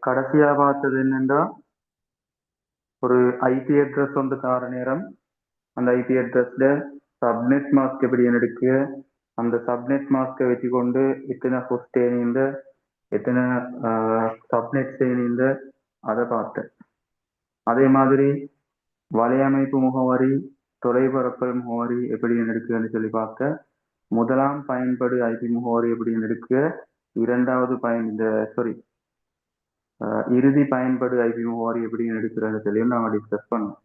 கடைசியா பார்த்தது என்னன்னா ஒரு ஐபி அட்ரஸ் ஒன்று தார நேரம் அந்த ஐபி அட்ரஸ்ல சப்நெட் மாஸ்க் எப்படி எடுக்க அந்த சப்நெட் மாஸ்கை வச்சு கொண்டு எத்தனை ஹோஸ்ட் ஏனிந்த எத்தனை சப்நெட் ஏனிந்த அதை பார்த்தேன். அதே மாதிரி வலையமைப்பு முகவரி தொலைபரப்பல் முகவரி எப்படி எடுக்குன்னு சொல்லி பார்க்க முதலாம் பயன்படு ஐபி முகவரி எப்படி எடுக்க இரண்டாவது இறுதி பயன்படு ஐபி முகவரி எப்படி எடுக்கிறது சொல்லியும் நாங்கள் டிஸ்கஸ் பண்ணோம்.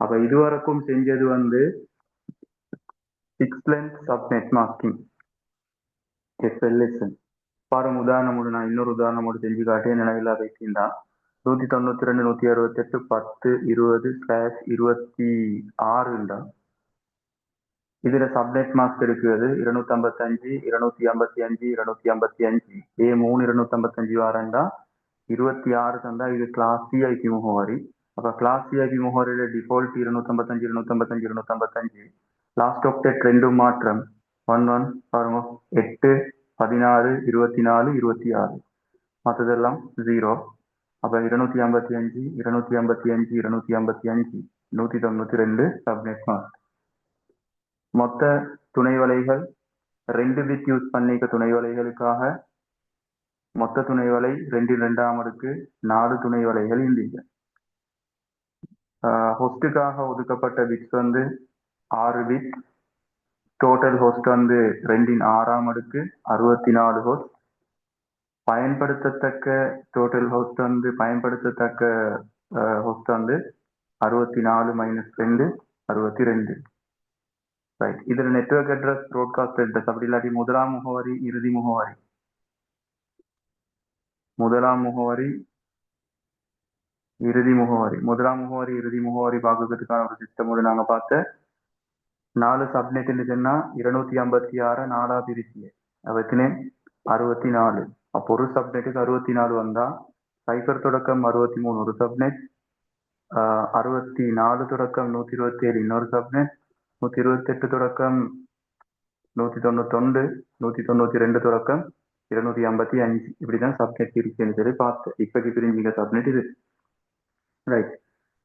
அப்ப இதுவரைக்கும் செஞ்சது வந்து fix length subnet masking FLSN. பாருங்க உதாரணமோடு நான் இன்னொரு உதாரணமோடு செஞ்சு காட்டேன். நினைவில் வைக்கின்றா 192.168.10.20/26 இதுல சப்நெட் மாஸ்க் எடுக்கிறது 255 255 255 A3 255 வாரண்டா 26 தந்தா இது கிளாஸ் சி ஐபி முகவரி. அப்ப கிளாஸ் சி ஐபி முகவரியோட டிஃபால்ட் 255 255 255 லாஸ்ட் ஆப்டெட் ரெண்டும் மாற்றம் 11 பாருங்க 8 16 24 26 மற்றதெல்லாம் 0. அப்ப 255 255 255 192 சப்நெட் மாஸ்க். மொத்த துணை வலைகள் 2 பிட் யூஸ் பண்ணிக்க துணை வலைகளுக்காக மொத்த துணை வலை 2 2ஆம் அடுக்கு 4 துணை வலைகள் இருந்தீங்க. ஹோஸ்டுக்காக ஒதுக்கப்பட்ட பிட்ஸ் வந்து 6 பிட். டோட்டல் ஹோஸ்ட் வந்து 2 6ஆம் அடுக்கு 64 ஹோஸ்ட். பயன்படுத்தத்தக்க டோட்டல் ஹோஸ்ட் வந்து பயன்படுத்தத்தக்க ஹோஸ்ட் வந்து 64 - 2 62. ரைட். இதுல நெட்வொர்க் அட்ரஸ் ப்ராட்காஸ்ட் அட்ரஸ் அப்படி இல்லாட்டி முதலாம் முகவரி இறுதி முகவரி முதலாம் முகவரி இறுதி முகவரி பார்க்கறதுக்கான ஒரு சிஸ்டமோடு நாங்க பார்த்த 4 சப்நெட் சொன்னா 256 4ஆ பிரிச்சு அவத்தினே 64. அப்போ ஒரு சப்நெட்டுக்கு 64 வந்தா சைபர் தொடக்கம் 63 ஒரு சப்நெட் 64 தொடக்கம் 127 இன்னொரு சப்நெட் 128 தொடக்கம் 191 192 தொடக்கம் 255 இப்படிதான் சப்நெட் இருக்குன்னு சொல்லி பார்த்தேன். இப்போக்கு பிரிஞ்சுங்க சப்நெட் இது. ரைட்.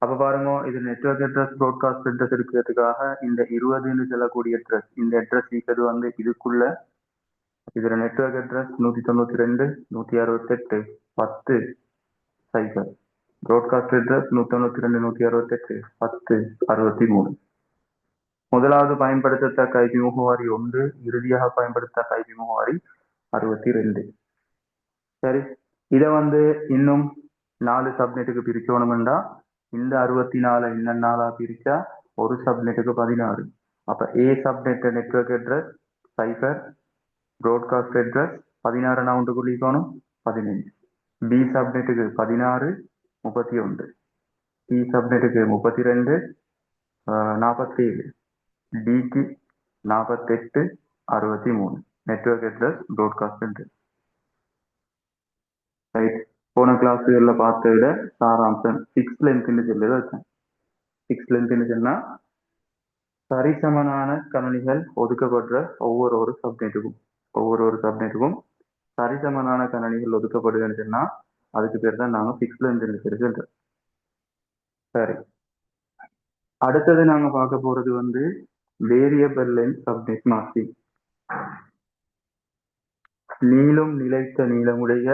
அப்ப பாருங்க இது நெட்வொர்க் அட்ரஸ் ப்ராட்காஸ்ட் அட்ரஸ் எடுக்கிறதுக்காக இந்த 20ன்னு சொல்லக்கூடிய அட்ரஸ் இந்த அட்ரஸ் இருக்கிறது வந்து இதுக்குள்ள இதுல நெட்வொர்க் அட்ரஸ் 192 168 10 சைபர் ப்ராட்காஸ்ட் அட்ரஸ் 192 168 10 63. முதலாவது பயன்படுத்தத்தக்க ஐபி முகவரி 1 இறுதியாக பயன்படுத்தத்தக்க ஐபி முகவரி 62. சரி. இதை வந்து இன்னும் 4 சப்நெட்டுக்கு பிரிக்கணும்டா இந்த 64 இன்னும் 4ஆ பிரிச்சா ஒரு சப்நெட்டுக்கு 16. அப்ப A subnet network address cyber broadcast address 16 நவுண்டுக்குள்ளிக்கணும் 15. B சப்நெட்டுக்கு 16 31. C சப்நெட்டுக்கு 32 47. டிக்கு 48 63 network address broadcast address. Right. போன கிளாஸுகள்ல பார்த்த விட சாராம்சம் ஃபிக்ஸ் லென்த்னு சொல்லி வச்சேன். ஃபிக்ஸ் லென்த்னு சொன்னா சரிசமனான கணனிகள் ஒதுக்கப்படுற ஒவ்வொரு சப்நெட்டுக்கும் சரிசமனான கணனிகள் ஒதுக்கப்படுதுன்னு சொன்னா அதுக்கு பேர் தான் நாங்க ஃபிக்ஸ் லென்த்னு சொல்லி சொல்றோம். சரி. அடுத்தது நாங்க பார்க்க போறது வந்து வேரியபிள் லென்த் சப்நெட் மாஸ்கிங். நீளம் நிலைத்த நீளமுடைய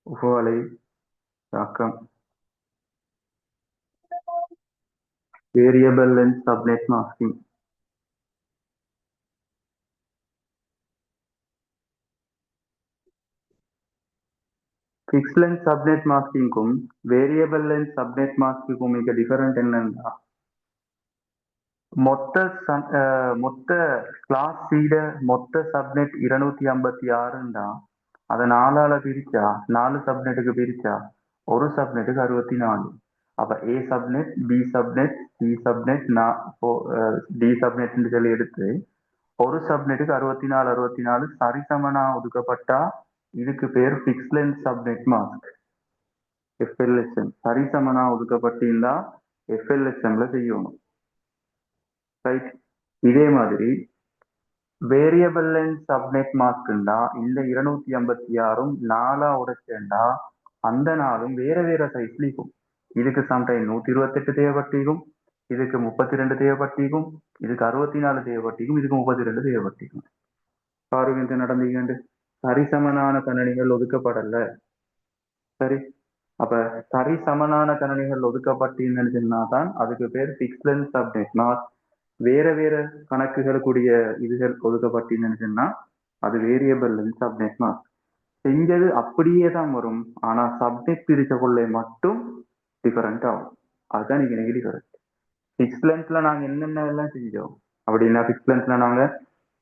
உகவலை தாக்கம் variable length subnet masking. Fix length subnet மாஸ்கிங்கும் வேரியபிள் லென்த் சப்நெட் மாஸ்கிங்கும் மிக டிஃபரெண்ட் என்னன்னா மொத்த கிளாஸ் சீட மொத்த சப்நெட் 256 அதை 4ஆல பிரிச்சா 4 சப்நெட்டுக்கு பிரிச்சா ஒரு சப்நெட்டுக்கு 64. அப்ப A subnet B subnet C subnet D subnet சொல்லி எடுத்து ஒரு சப்நெட்டுக்கு 64 64 சரிசமனா ஒதுக்கப்பட்டா இதுக்கு பேர் fix length subnet mask FLSM. சரிசமனா ஒதுக்கப்பட்டிருந்தா FLSMல செய்யணும். ரைட். இதே மாதிரி வேரியபிள் லென்த் சப்நெட் மாஸ்க்ண்டா இந்த 256ம் 4 உடைச்சேண்டா அந்த நாளும் வேற வேற சைஸ்ல இருக்கும். இதுக்கு சம்டைம் 128 தேவைப்பட்டிருக்கும், இதுக்கு 32 தேவைப்பட்டிருக்கும், இதுக்கு 64 தேவைப்பட்டிருக்கும், இதுக்கு 32 தேவைப்பட்டிருக்கும். பாருங்க நடந்தீங்க. சரிசமனான கணனிகள் ஒதுக்கப்படல. சரி, அப்ப சரிசமனான கணனிகள் ஒதுக்கப்பட்டீங்கன்னு சொன்னாதான் அதுக்கு பேர் ஃபிக்ஸ்ட் லென்த் சப்நெட் மாஸ்க். வேற வேற கணக்குகளுக்குரிய இதுகள் ஒதுக்கப்பட்டீங்கன்னு சொன்னா அது வேரியபிள் லென்த் சப்நெட் மாஸ்க். செஞ்சது அப்படியே தான் வரும், ஆனா சப்நெட் பிரிச்ச கொள்ளை மட்டும் டிஃபரெண்ட் ஆகும். அதுதான் நீங்க நெகட்டிவ் கரெக்ட். ஃபிக்ஸ் லென்த்ல நாங்க என்னென்ன எல்லாம் செஞ்சோம் அப்படின்னா, ஃபிக்ஸ் லென்த்ல நாங்க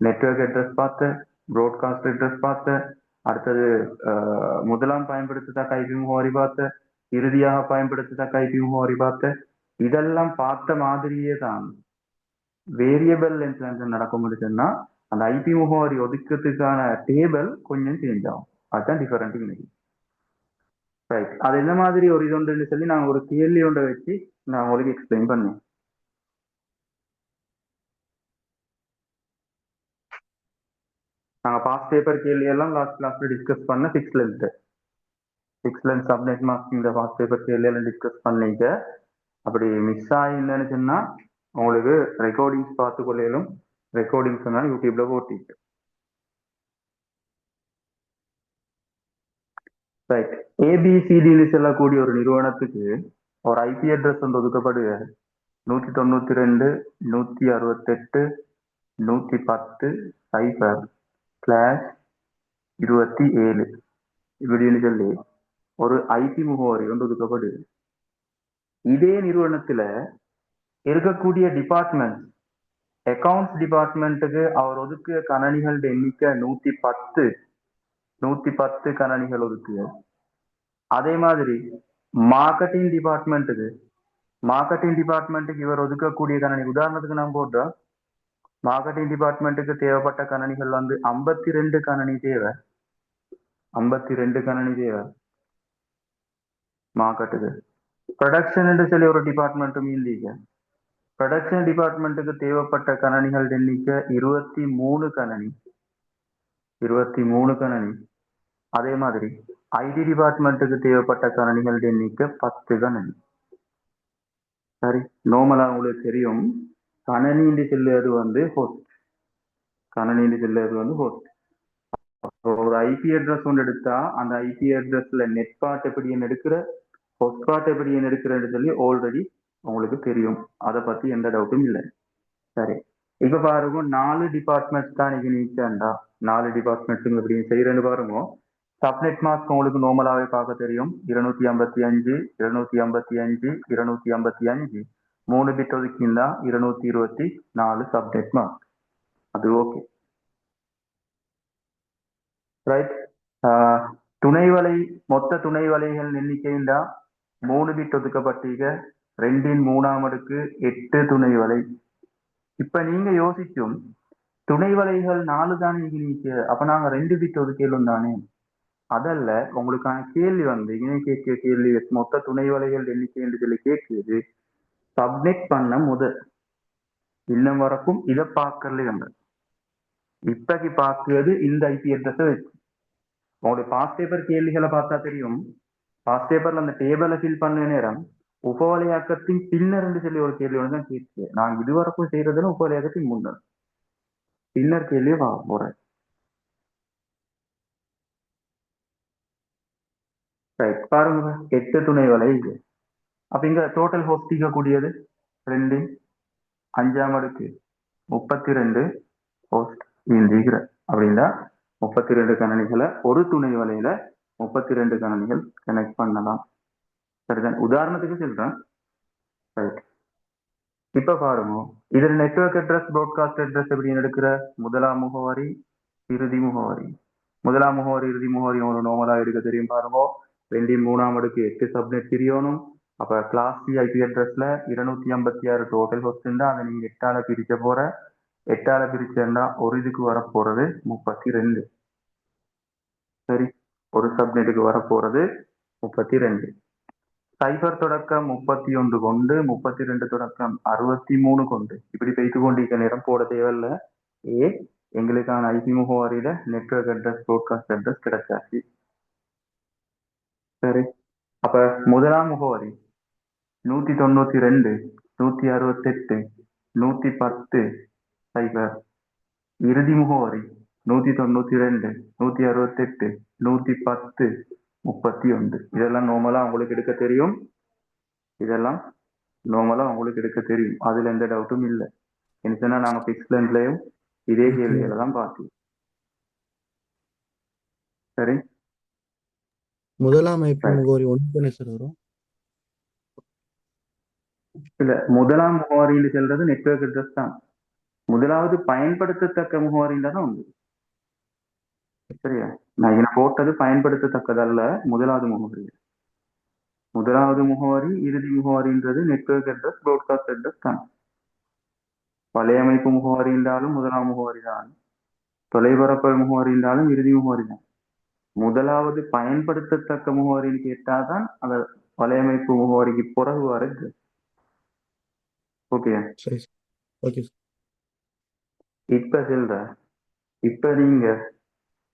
நெட்வொர்க் அட்ரஸ் பார்த்தேன், ப்ராட்காஸ்ட் அட்ரஸ் பார்த்தேன், அடுத்தது முதலாம் பயன்படுத்தத்தக்க ஐபி முகவரி பார்த்தேன், இறுதியாக பயன்படுத்தத்தக்க ஐபி முகவரி பார்த்தேன். இதெல்லாம் பார்த்த மாதிரியே தான் வேரியபிள் லென்த் நடக்க முடியுதுன்னா அந்த ஐபி முகவரி ஒதுக்கிறதுக்கான டேபிள் கொஞ்சம் சேஞ்ச் ஆகும். அதுதான் டிஃபரெண்ட் இன்னைக்கு. ரைட், அது என்ன மாதிரி ஒரு இது ஒன்றுன்னு சொல்லி நான் ஒரு கேள்வி ஒன்றை வச்சு நான் உங்களுக்கு எக்ஸ்பிளைன் பண்ணேன். நாங்கள் பாஸ்ட் பேப்பர் கேள்வி எல்லாம் லாஸ்ட் கிளாஸ்ல டிஸ்கஸ் பண்ண ஃபிக்ஸ் லென்த் சப்நெட் மாஸ்க் இந்த பாஸ்ட் பேப்பர் கேள்வி எல்லாம் டிஸ்கஸ் பண்ணிக்க. அப்படி மிஸ் ஆகிருந்தேன்னு சொன்னா உங்களுக்கு ரெக்கார்டிங்ஸ் பார்த்து கொள்ளையிலும், ரெக்கார்டிங்ஸ் யூடியூப்ல போட்டிட்டு. ரைட், ஏபிசிடின்னு சொல்லக்கூடிய ஒரு நிறுவனத்துக்கு ஒரு ஐபி அட்ரஸ் ஒன்று ஒதுக்கப்படுக 192.168.110/27 இப்படின்னு சொல்லி ஒரு ஐபி முகவரி ஒன்று ஒதுக்கப்படுது. இதே நிறுவனத்துல இருக்கக்கூடிய டிபார்ட்மெண்ட் அக்கவுண்ட்ஸ் டிபார்ட்மெண்ட்டுக்கு அவர் ஒதுக்கிய கணனிகள் எண்ணிக்கை 110 கணனிகள் ஒதுக்குக. அதே மாதிரி மார்க்கெட்டிங் டிபார்ட்மெண்ட்டுக்கு இவர் ஒதுக்கக்கூடிய கணனி, உதாரணத்துக்கு நான் போட்டோம், மார்க்கெட்டிங் டிபார்ட்மெண்ட்டுக்கு தேவைப்பட்ட கணனிகள் 52 கணனி தேவை. 52 கணனி தேவை மார்க்கெட்டுக்கு. ப்ரொடக்ஷன் சொல்லி ஒரு டிபார்ட்மெண்ட்டும் இல்லீங்க. ப்ரொடக்ஷன் டிபார்ட்மெண்ட்டுக்கு தேவைப்பட்ட கணனிகள் எண்ணிக்கை 23 கணனி. அதே மாதிரி ஐடி டிபார்ட்மெண்ட்டுக்கு தேவைப்பட்ட கணனிகள் எண்ணிக்கை 10 கணனி. சரி, நார்மலா உங்களுக்கு தெரியும் கணனின்னு சொல்லுவது ஹோஸ்ட். ஒரு ஐபி அட்ரஸ் ஒன்று எடுத்தா அந்த ஐபி அட்ரஸ்ல நெட் பார்ட் எப்படி எடுக்கிற, ஹோஸ்ட் பார்ட் எப்படி எடுக்கிறன்னு சொல்லி ஆல்ரெடி உங்களுக்கு தெரியும். அதை பத்தி எந்த டவுட்டும் இல்லை. சரி, இப்ப பாருங்க 4 டிபார்ட்மெண்ட்ஸ் தான் நீங்க நீச்சா 4 டிபார்ட்மெண்ட்ஸ் எப்படி செய்யறேன்னு பாருங்க. சப்நெட் மாஸ்க் உங்களுக்கு நார்மலாவே பார்க்க தெரியும். 255 255 255 3 பிட் ஒதுக்கிந்தா 224 சப்நெட் மாஸ்க். அது ஓகே. ரைட், மொத்த துணை வலைகள் எண்ணிக்கைண்டா 3 பிட் ஒதுக்கப்பட்டீங்க. 2 துணை வலை. இப்ப நீங்க யோசிக்கும் துணை வலைகள் 4 தானே நீக்க, அப்ப நாங்க 2 பிட் ஒதுக்கலும் தானே. அதல்ல, உங்களுக்கான கேள்வி கேட்கிற கேள்வி மொத்த துணை வலைகள் எண்ணிக்கை என்று சொல்லி கேட்குது. சப்மிட் பண்ண இன்னும் வரைக்கும் இதை பார்க்கல. இப்பக்கு பார்க்கிறது இந்த ஐபி அட்ரஸை வச்சு. உங்களுடைய பாஸ்ட் பேப்பர் கேள்விகளை பார்த்தா தெரியும். பாஸ்ட் பேப்பர்ல அந்த டேபிளை ஃபில் பண்ண நேரம் உபவலையாக்கத்தின் பின்னர் என்று சொல்லி ஒரு கேள்வி ஒன்று தான் கேட்கு. நான் இதுவரைக்கும் செய்யறதுன்னு உபவலையாக்கத்தின் முன்னர் பின்னர் கேள்வி போறேன். பாருங்க 8 துணை வலை இது. அப்ப இங்க டோட்டல் ஹோஸ்டிக்க கூடியது 2 5ஆம் அடுக்கு 32 ஹோஸ்ட் இயந்திர அப்படின்னா 32 கணனிகளை ஒரு துணை வலையில 32 கணனிகள் கனெக்ட் பண்ணலாம். சரிதான், உதாரணத்துக்கு சொல்றேன். ரைட், இப்ப பாருங்க இதுல நெட்வொர்க் அட்ரஸ் ப்ராட்காஸ்ட் அட்ரஸ் எப்படி எடுக்கிற, முதலாம் முகவரி இறுதி முகவரி. முதலாம் முகவரி இறுதி முகவரி ஒரு நார்மலா எடுக்க தெரியும். பாருங்க 2 3ஆம் அடுக்கு 8 சப்நெட் பிரியணும். அப்ப கிளாஸ் சி ஐபி அட்ரஸ்ல 256 டோட்டல் ஹோஸ்ட் இருந்தா அதை நீங்க 8ஆல பிரிக்க போற. 8ஆல பிரிச்சா ஒரு இதுக்கு வரப்போறது 32. சரி, ஒரு சப்நெட்டுக்கு வரப்போறது 32. சைபர் தொடக்கம் 31 கொண்டு 32 தொடக்கம் 63 கொண்டு இப்படி பேசி கொண்டிருக்க நேரம் போட தேவையில்ல. எங்களுக்கான ஐபி முகவரியில நெட்வொர்க் அட்ரஸ் ப்ராட்காஸ்ட் அட்ரஸ் கிடைச்சாச்சு. சரி, அப்ப முதலாம் முகவரி 192 168 110 சைபர். இறுதி முகவரி 192 168 110 31. இதெல்லாம் நார்மலா உங்களுக்கு எடுக்க தெரியும். இதெல்லாம் நார்மலா உங்களுக்கு எடுக்க தெரியும். அதுல எந்த டவுட்டும் இல்லை. என்ன நாங்க பிக்ஸ்லயும் இதே கேள்விகளை தான் பார்த்தோம். சரி, முதலாம் ஐபி முகவரி ஒன்று சார் வரும். இல்ல, முதலாம் முகவரின்னு சொல்றது நெட்வொர்க் அட்ரஸ் தான். முதலாவது பயன்படுத்தத்தக்க முகவரின்னு தானே உண்டு. சரியா, நான் இங்க போட்டது பயன்படுத்தத்தக்கதல்ல முதலாவது முகவரி. முதலாவது முகவரி இறுதி முகவரின்றது நெட்வொர்க் அட்ரஸ் ப்ராட்காஸ்ட் அட்ரஸ் தான். வலையமைப்பு முகவரி என்றாலும் முதலாம் முகவரி தான். தொலைபரப்பல் முகவரி என்றாலும் இறுதி முகவரி தான். முதலாவது பயன்படுத்தத்தக்க முகவரின்னு கேட்டாதான் அந்த வலையமைப்பு முகவரிக்கு பிறகு வருது. Okay, okay. இப்ப சொல்ற, இப்ப நீங்க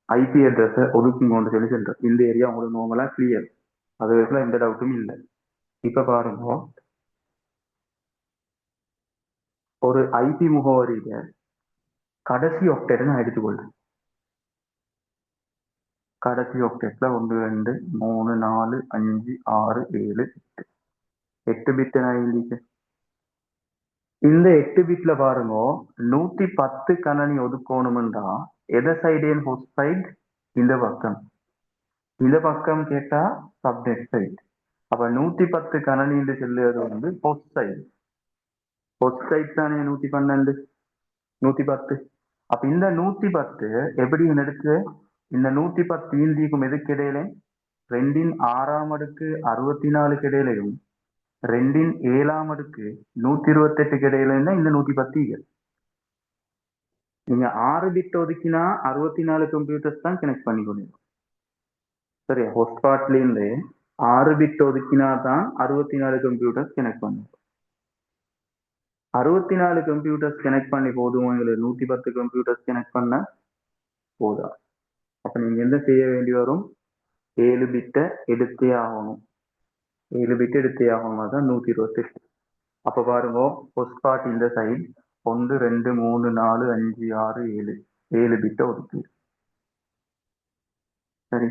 ஐபி அட்ரஸ ஒதுக்குங்கன்னு சொல்லி சொல்ற. இந்த ஏரியா உங்களுக்கு நார்மலா கிளியர், அது எந்த டவுட்டும் இல்லை. இப்ப பாருங்க, ஒரு ஐபி முகவரியில கடைசி ஒக்டேட் நான் எடுத்துக்கொள்றேன். கடைசி ஒக்டேட்ல 1 2 3 4 5 6 7 8 பிட் நான் எழுதிக்க. இந்த 8 பிட்ல பாருங்க, 110 கணனி ஒதுக்கணும்ன்றா எதை சைடு ஹோஸ்ட் சைட்? இந்த பக்கம். இந்த பக்கம் கேட்டா சப்நெட் சைட். அப்ப 110 கணனின்னு சொல்லுறது ஹோஸ்ட் சைட். ஹோஸ்ட் சைட் தானே 112 110. அப்ப இந்த 110 எப்படி எடுத்து இந்த 110 இந்திக்கும் எதுக்கு இடையில 2 6ஆம் அடுக்கு 64 இடையிலையும் 2 7ஆம் அடுக்கு 128 இடையில இந்த 110. நீங்க 6 பிட் ஒதுக்கினா 64 கம்ப்யூட்டர்ஸ் தான் கனெக்ட் பண்ணிக்கணும். சரியா, ஹோஸ்ட் பார்ட்ல இருந்து 6 பிட் ஒதுக்கினா தான் 64 கம்ப்யூட்டர்ஸ் கனெக்ட் பண்ணும். 64 கம்ப்யூட்டர்ஸ் கனெக்ட் பண்ணி போதும் எங்களுக்கு 110 கம்ப்யூட்டர்ஸ் கனெக்ட் பண்ண போதா? அப்ப நீங்க என்ன செய்ய வேண்டி வரும்? 7 பிட்டை எடுத்தே ஆகணும். 7 பிட் எடுத்தே ஆகணும், தான் 128. அப்ப பாருங்க, ஹோஸ்ட் பார்ட் இந்த சைட் 1 2 3 4 5 6 7 7 பிட்டை ஒதுக்கு. சரி,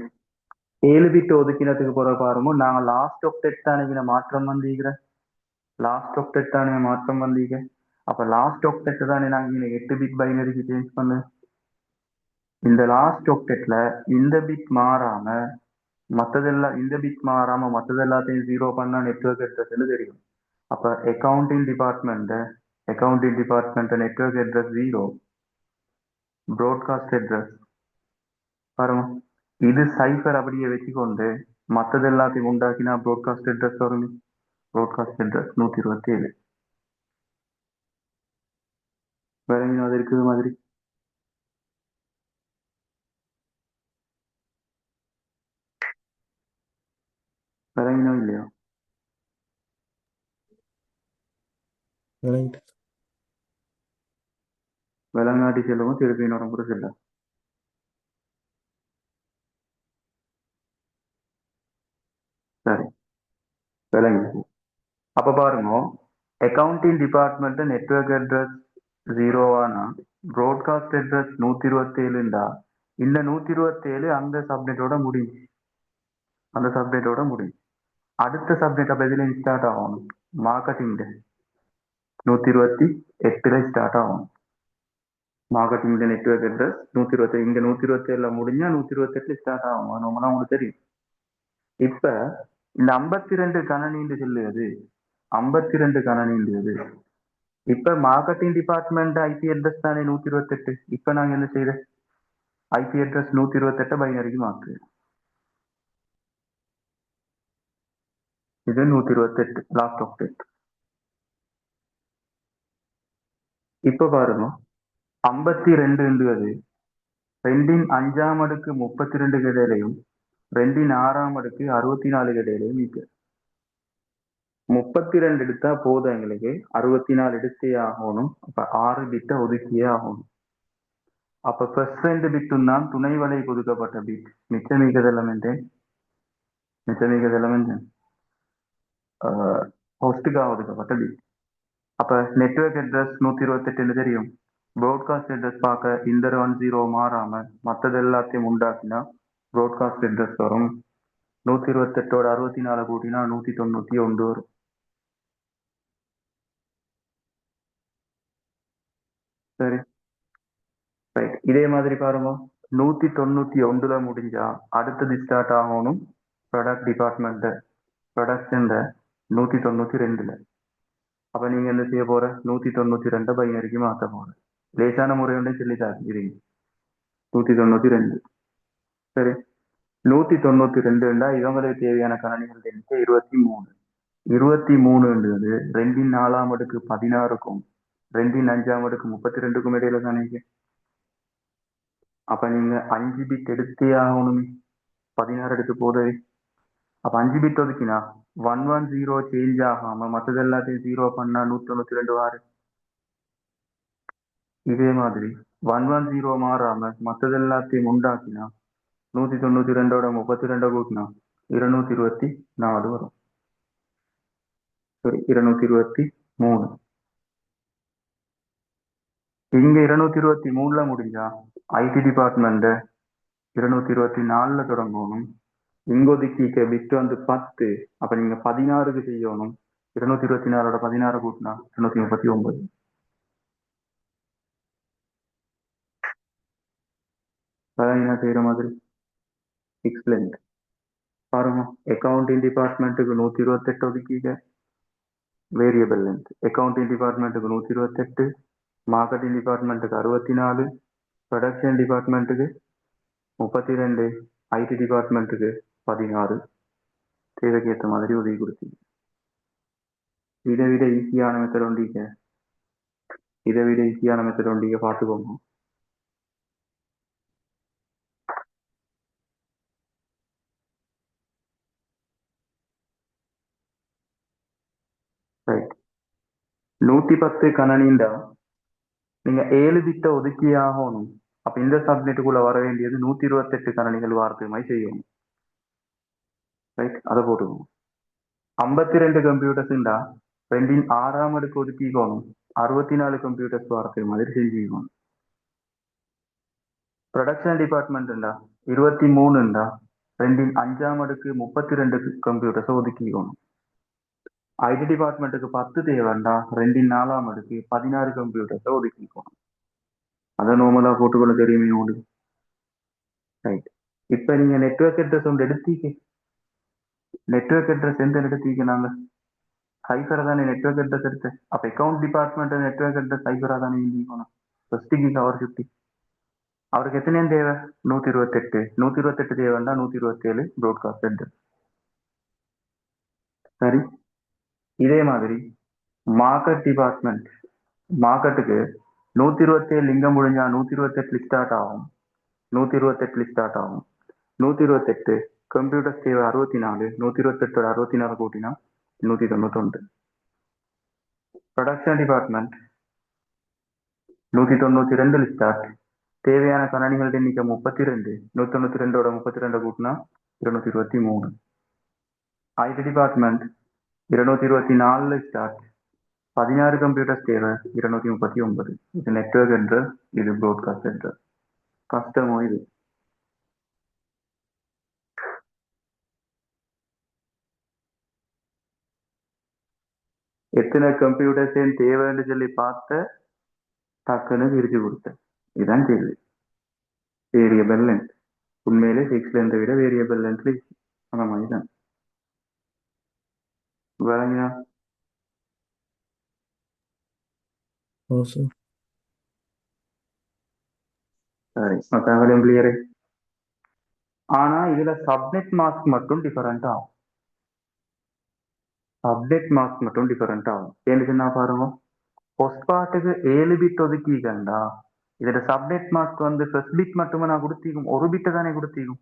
7 பிட் ஒதுக்கினதுக்கு பிறகு பாருங்க, நாங்க லாஸ்ட் ஒக்டெட் தானே மாற்றம் வந்தீங்க. லாஸ்ட் ஒக்டெட் தானே மாற்றம் வந்தீங்க. அப்ப லாஸ்ட் ஒக்டெட் தானே நாங்க 8 பிட் பைனரிக்கு சேஞ்ச் பண்ணு. இந்த லாஸ்ட் ஒக்டெட்ல இந்த பிட் மாறாம மற்றதெல்லாம், இந்த பிட் மாறாம மற்றது எல்லாத்தையும் 0 பண்ணா நெட்வொர்க் அட்ரஸ் தெரியும். அப்ப accounting department network address 0, broadcast address பாருங்க, இது சைஃபர் அப்படியே வச்சுக்கொண்டு மற்றது எல்லாத்தையும் உண்டாக்கினா ப்ராட்காஸ்ட் அட்ரஸ் வரும். Broadcast address 127. வேற எங்கேயாவது இருக்குது மாதிரி? வேற எங்கேயும் இல்லையா? விலங்காட்டி செல்லவும் திருப்பி கூட செல்ல. சரி, விலங்கு. அப்ப பாருங்க, accounting department network address 0 broadcast address 127. இந்த 127 அந்த சப்நெட்டோட முடியும். அந்த சப்நெட்டோட முடியும். அடுத்த சப்நெட் அப்ப எதுல ஸ்டார்ட் ஆகணும்? மார்க்கெட்டிங் 128 ஸ்டார்ட் ஆகும். Marketing network address 127. இங்க 127 முடிஞ்சா 128 ஸ்டார்ட் ஆகும். நம்மளா உங்களுக்கு தெரியும். இப்ப இந்த 52 கணனின்னு சொல்லுது, 52 கணனின்றது இப்ப மார்க்கெட்டிங் டிபார்ட்மெண்ட் ஐபி அட்ரஸ் தானே 128. இப்ப நாங்க என்ன செய்யற? ஐபி அட்ரஸ் 128 பைனரிக்கு மாற்று. இது 128 லாஸ்ட் ஆக்டெட். இப்ப பாருங்க, 52ன்றது 2 5ஆம் அடுக்கு 32 இடையிலையும் 2 6ஆம் அடுக்கு 64 இடையிலையும் மீட்டு 32 எடுத்தா போதும் எங்களுக்கு. 64 எடுத்தே ஆகணும். அப்ப 6 பிட்டை ஒதுக்கியே ஆகணும். அப்ப ஃபர்ஸ்ட் 2 பிட்டும் தான் துணை வலை ஒதுக்கப்பட்ட பிட். மிச்சமிக்கதெல்லாம் ஹோஸ்டுக்காக ஒதுக்கப்பட்ட பிட். அப்ப நெட்வொர்க் அட்ரஸ் 128 தெரியும். ப்ராட்காஸ்ட் அட்ரஸ் பார்க்க இந்த 10 மாறாம மற்றது எல்லாத்தையும் உண்டாக்கினா ப்ராட்காஸ்ட் அட்ரஸ் வரும். 128ஓட 64 கூட்டினா 191 வரும். சரி, ரைட். இதே மாதிரி பாருங்க, 191ல முடிஞ்சா அடுத்தது ஸ்டார்ட் ஆகணும் ப்ராடக்ட் டிபார்ட்மெண்ட் ப்ரொடக்ஷன் 192ல. அப்ப நீங்க என்ன செய்ய போற, 192 பைனரிக்கு மாற்ற போற. லேசான முறை ஒன்றை சொல்லி தாக்கிறீங்க. 192. சரி, 192 இவங்களுக்கு தேவையான கணனிகள் எண்ணிக்கை 23. 23ன்றது 2 4ஆம் அடுக்கு 16க்கும் 2 5ஆம் அடுக்கு 32க்கும் இடையில தானே. அப்ப நீங்க 5 பிட் எடுத்தே ஆகணுமே, 16 எடுத்து போதே. அப்ப 5 பிட் ஒதுக்கினா 110 சேஞ்ச் ஆகாம மற்றது எல்லாத்தையும் 0 பண்ணா 192 வாரு. இதே மாதிரி 110 மாறாம மற்றது எல்லாத்தையும் உண்டாக்கினா 192ஓட 32 கூட்டினா 224 வரும். சரி, 223. இங்க 223ல முடிஞ்சா ஐடி டிபார்ட்மெண்ட் 224ல தொடங்கணும். இங்க ஒதுக்கிக்க பிட் வந்து 10. அப்ப நீங்க 16க்கு செய்யணும். 224ஓட 16 கூட்டினா 239. அதான் என்ன செய்யற மாதிரி எக்ஸ்பிளைன் பாருங்க. அக்கௌண்டிங் டிபார்ட்மெண்ட்டுக்கு 128 ஒதுக்கிக்க வேரியபிள் லென்த். அக்கௌண்டிங் டிபார்ட்மெண்ட்டுக்கு 128, மார்க்கெட்டிங் டிபார்ட்மெண்ட்டுக்கு 64, ப்ரொடக்ஷன் டிபார்ட்மெண்ட்டுக்கு 32, ஐடி டிபார்ட்மெண்ட்டுக்கு 16. தேவைக்கு ஏற்ற மாதிரி உதவி கொடுத்தீங்க. இதை விட ஈஸியான மெத்தட் ஒண்டிக்க பார்த்துக்கோங்க. ரைட், 110 கணனிண்டா நீங்க 7 பிட்ட ஒதுக்கி ஆகணும். அப்ப இந்த சப்நெட்டுக்குள்ள வர வேண்டியது 128 கணனிகள் வார்த்தை மாதிரி செய்யணும். ரைட், அதை போட்டுக்கணும். 52 கம்ப்யூட்டர்ஸ்ண்டா 2 6ஆம் அடுக்கு ஒதுக்கிக்கணும். 64 கம்ப்யூட்டர்ஸ் வார்த்தை மாதிரி செஞ்சுக்கணும். ப்ரொடக்ஷன் டிபார்ட்மெண்ட்ண்டா 23ண்டா 2 5ஆம் அடுக்கு 32 கம்ப்யூட்டர்ஸ் ஒதுக்கிக்கணும். ஐடி டிபார்ட்மெண்ட்டுக்கு 10 தேவைண்டா 2 4ஆம் அடுக்கு 16 கம்ப்யூட்டர்ஸை ஒதுக்கிக்கணும். அதை நார்மலா போட்டுக்கொள்ள தெரியுமே ஓடு. ரைட், இப்ப நீங்க நெட்வொர்க் அட்ரஸ் ஒன்று எடுத்தீங்க. நெட்வொர்க் அட்ரஸ் எந்த எடுத்தீங்க? நாங்க சைஃபரா தானே நெட்வொர்க் அட்ரஸ் எடுத்து. அப்ப அக்கௌண்ட் டிபார்ட்மெண்ட் நெட்வொர்க் அட்ரஸ் சைஃபரா தானே எழுதிக்கணும். ஃபர்ஸ்ட்டுக்கு கவர் 50. அவருக்கு எத்தனையும் தேவை? 128. 128 தேவைண்டா 127 ப்ராட்காஸ்ட் அட்ரஸ். சரி, இதே மாதிரி மார்க்கெட் டிபார்ட்மெண்ட், மார்க்கெட்டுக்கு 127 லிங்கம் முடிஞ்சா 128 ஸ்டார்ட் ஆகும். 128 கம்ப்யூட்டர் தேவை 64. 128 64 கூட்டினா 191. Production department 192 start. தேவையான கணனிகள் எண்ணிக்கை 32. 192ஓட 32 கூட்டினா 223. IT department 224 start. 16 கம்ப்யூட்டர்ஸ் தேவை 239. இது நெட்வொர்க் அட்ரஸ், இது ப்ராட்காஸ்ட் அட்ரஸ். கஷ்டமோ இது? எத்தனை கம்ப்யூட்டர்ஸ் தேவைன்னு சொல்லி பார்த்த டக்குன்னு பிரிச்சு கொடுத்தேன். இதுதான் கேள்வி. வேரியபிள் லென்த் உண்மையிலே 6 லென்த்தை விட வேரியபிள் லென்த்ல அந்த மாதிரி தான் விளங்கினா. சரி, தகவலும் கிளியரு. ஆனா இதுல சப்நெட் மாஸ்க் மட்டும் டிஃபரெண்ட் ஆகும். ஏன்னு பாருங்க, பாட்டுக்கு 7 பிட் ஒதுக்கிக்கண்டா இதுல சப்நெட் மாஸ்க் வந்து ஃபர்ஸ்ட் பிட் மட்டுமே நான் கொடுத்திக்கும், ஒரு பிட்டை தானே கொடுத்திக்கும்.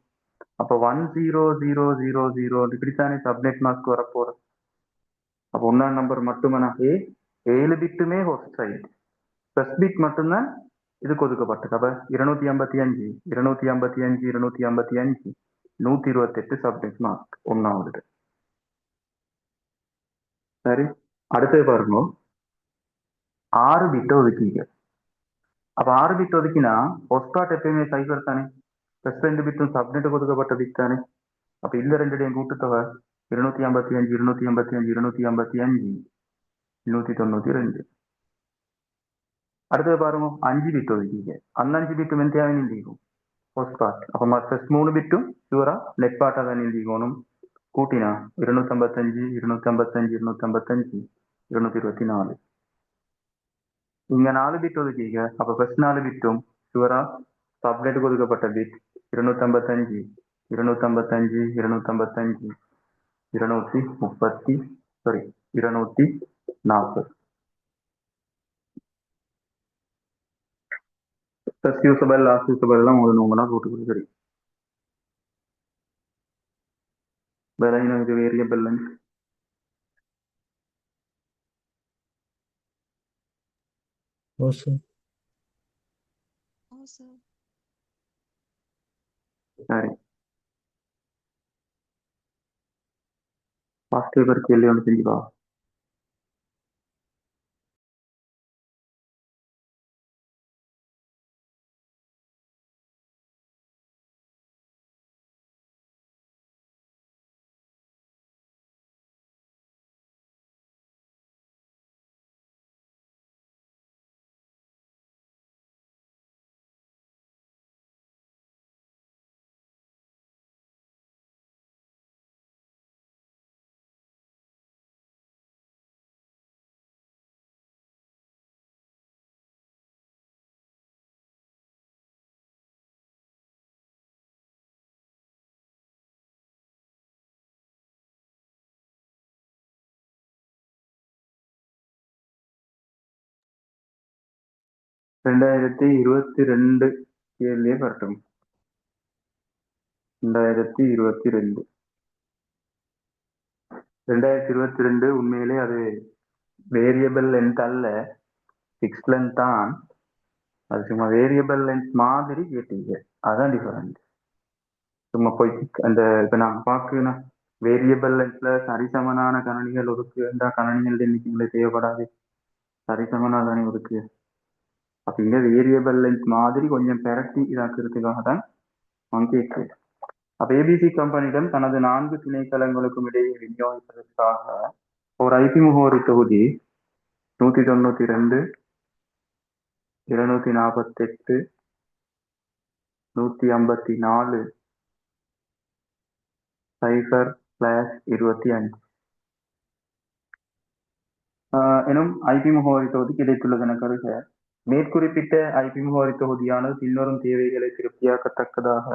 அப்ப 100000 இப்படித்தானே சப்நெட் மாஸ்க் வரப்போற. அப்ப 1ஆம் நம்பர் மட்டுமே நான் 7 பிட்டுமே ஹோஸ்ட் சைட், ஃபர்ஸ்ட் பிட் மட்டும்தான் இதுக்கு ஒதுக்கப்பட்டது. அப்ப 255 255 255 128 சப்நெட் மார்க் ஒன்னாவது. சரி, அடுத்தது பாருங்க, 6 பிட் ஒதுக்கீங்க. அப்ப 6 பிட் ஒதுக்கினா ஒஸ்டாட் எப்பயுமே சைபர் தானே, ஃபர்ஸ்ட் 2 பிட்டும் சப்நெட்டுக்கு ஒதுக்கப்பட்ட பிட் தானே. அப்ப இந்த ரெண்டுடையும் கூட்டுத்தொகை 255 255 255 192. அடுத்தது பாருங்க, 5 பிட் ஒதுக்கீங்க. அந்த 5 பிட்டும் என்ன தேவை நீந்திக்கும் ஃபர்ஸ்ட் பார்ட். அப்ப ஃபர்ஸ்ட் 3 பிட்டும் ஷூரா நெட் பார்ட்டா தான் நீந்திக்கணும். கூட்டினா 255 255 255 224. இங்க 4 பிட் ஒதுக்கீங்க. அப்ப ஃபர்ஸ்ட் 4 பிட்டும் ஷூரா சப்நெட்டுக்கு ஒதுக்கப்பட்ட bit 255 255 255 230 sorry 240. First usable last usable எல்லாம் உங்களுக்கு நோம்பனா போட்டு சரி. வேற இது வேரியபிள் லென்த் ஓ சார். சரி. ஃபர்ஸ்ட் பேப்பர் கேள்வி ஒன்று செஞ்சுக்கோ. ரெண்டாயிரத்தி 22 கேள்வியே வரட்டும். 2022 2022 உண்மையிலே அது வேரியபிள் லென்த் அல்ல, ஃபிக்ஸ்ட் லென்த் தான். அது சும்மா வேரியபிள் லென்த் மாதிரி கேட்டீங்க, அதான் டிஃபரண்ட். சும்மா போய் அந்த இப்ப நான் பார்க்கணும் வேரியபிள் லென்த்ல சரிசமனான கணனிகள் ஒதுக்கு என்ற கணனிகள் எண்ணிக்கை தேவைப்படாது, சரிசமனா தானே ஒதுக்கு. அப்ப இங்க வேரியபிள் லென்த் மாதிரி கொஞ்சம் பெரட்டி இதாக்குறதுக்காக தான் கேட்கு. அப்ப ஏபிசி கம்பெனியிடம் தனது 4 திணைக்களங்களுக்கும் இடையே விநியோகிப்பதற்காக ஒரு ஐபி முகவரி தொகுதி 192 248 154 0/25 எனும் ஐபி முகவரி தொகுதி கிடைத்துள்ளதென கருத, மேற்குறிப்பிட்ட ஐபி முகவரி தொகுதியானது பின்வரும் தேவைகளை திருப்தியாக்கத்தக்கதாக